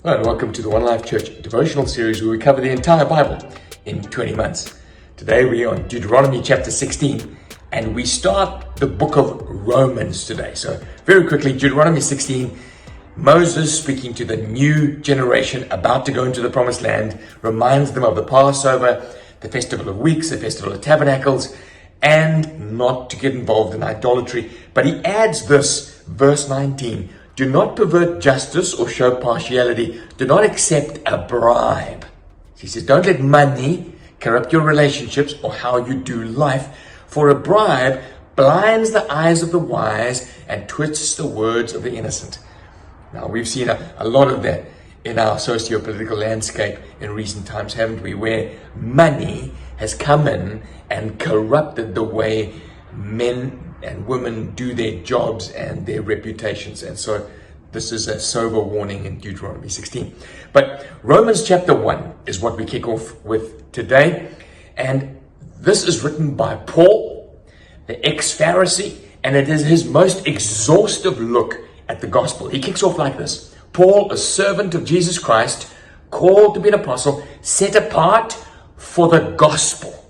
Hello and welcome to the One Life Church devotional series where we cover the entire Bible in 20 months. Today we are on Deuteronomy chapter 16 and we start the book of Romans today. So very quickly, Deuteronomy 16, Moses speaking to the new generation about to go into the promised land, reminds them of the Passover, the Festival of Weeks, the Festival of Tabernacles, and not to get involved in idolatry. But he adds this, verse 19, do not pervert justice or show partiality. Do not accept a bribe. He says, don't let money corrupt your relationships or how you do life. For a bribe blinds the eyes of the wise and twists the words of the innocent. Now, we've seen a lot of that in our socio-political landscape in recent times, haven't we? Where money has come in and corrupted the way men and women do their jobs and their reputations. And so this is a sober warning in Deuteronomy 16. But Romans chapter 1 is what we kick off with today. And this is written by Paul, the ex-Pharisee, and it is his most exhaustive look at the gospel. He kicks off like this. Paul, a servant of Jesus Christ, called to be an apostle, set apart for the gospel.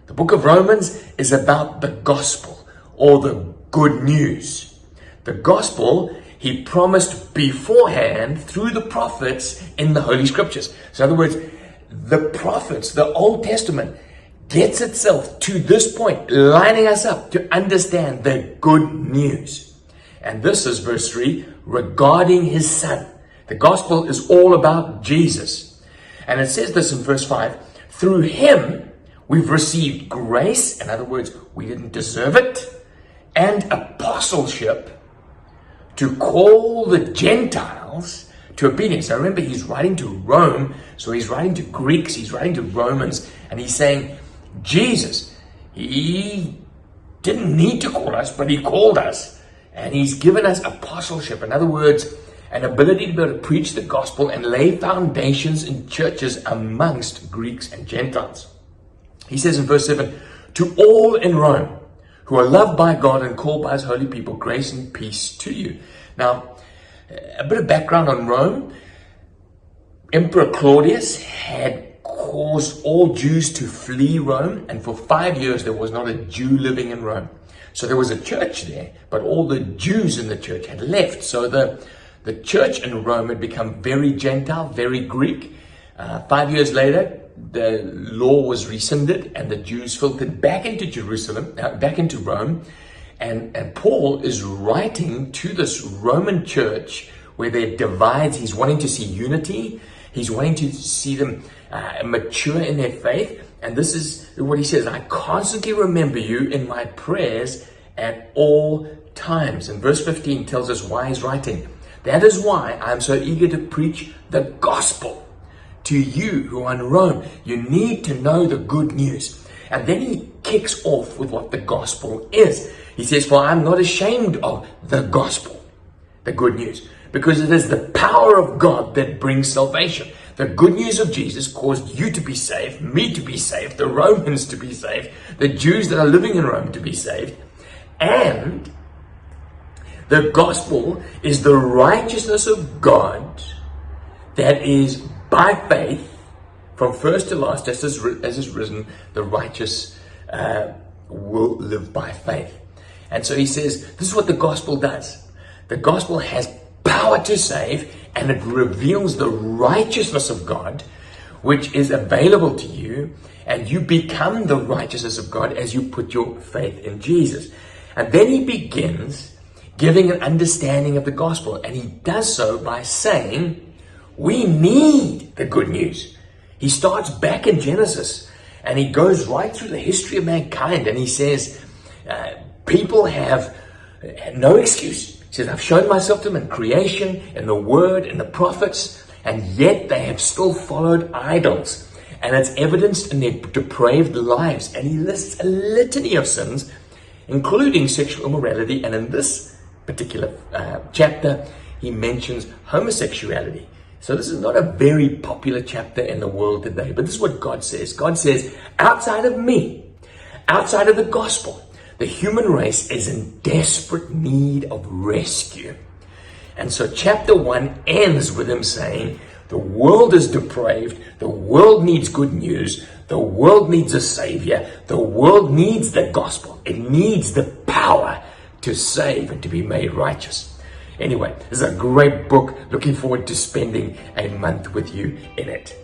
The book of Romans is about the gospel, or the good news. The gospel he promised beforehand through the prophets in the Holy Scriptures. So in other words, the prophets, the Old Testament, gets itself to this point, lining us up to understand the good news. And this is verse 3, regarding his son. The gospel is all about Jesus. And it says this in verse 5, through him we've received grace, in other words, we didn't deserve it, and apostleship to call the Gentiles to obedience. Now remember, he's writing to Rome, so he's writing to Greeks, he's writing to Romans, and he's saying, Jesus, he didn't need to call us, but he called us, and he's given us apostleship. In other words, an ability to be able to preach the gospel and lay foundations in churches amongst Greeks and Gentiles. He says in verse 7, to all in Rome, who are loved by God and called by his holy people, grace and peace to you. Now, a bit of background on Rome. Emperor Claudius had caused all Jews to flee Rome, and for 5 years there was not a Jew living in Rome. So there was a church there, but all the Jews in the church had left. So the church in Rome had become very Gentile, very Greek. 5 years later, the law was rescinded and the Jews filtered back into Jerusalem, back into Rome. And Paul is writing to this Roman church where there are divides. He's wanting to see unity. He's wanting to see them mature in their faith. And this is what he says, I constantly remember you in my prayers at all times. And verse 15 tells us why he's writing. That is why I'm so eager to preach the gospel to you who are in Rome. You need to know the good news. And then he kicks off with what the gospel is. He says, for I'm not ashamed of the gospel, the good news, because it is the power of God that brings salvation. The good news of Jesus caused you to be saved, me to be saved, the Romans to be saved, the Jews that are living in Rome to be saved. And the gospel is the righteousness of God that is by faith, from first to last, as is written, the righteous will live by faith. And so he says, this is what the gospel does. The gospel has power to save, and it reveals the righteousness of God, which is available to you, and you become the righteousness of God as you put your faith in Jesus. And then he begins giving an understanding of the gospel, and he does so by saying, we need the good news. He starts back in Genesis and he goes right through the history of mankind, and he says, people have no excuse. He says, I've shown myself to them in creation, in the word, in the prophets, and yet they have still followed idols. And it's evidenced in their depraved lives. And he lists a litany of sins, including sexual immorality. And in this particular chapter, he mentions homosexuality. So this is not a very popular chapter in the world today, but this is what God says. God says, outside of me, outside of the gospel, the human race is in desperate need of rescue. And so chapter 1 ends with him saying, the world is depraved, the world needs good news, the world needs a savior, the world needs the gospel. It needs the power to save and to be made righteous. Anyway, this is a great book. Looking forward to spending a month with you in it.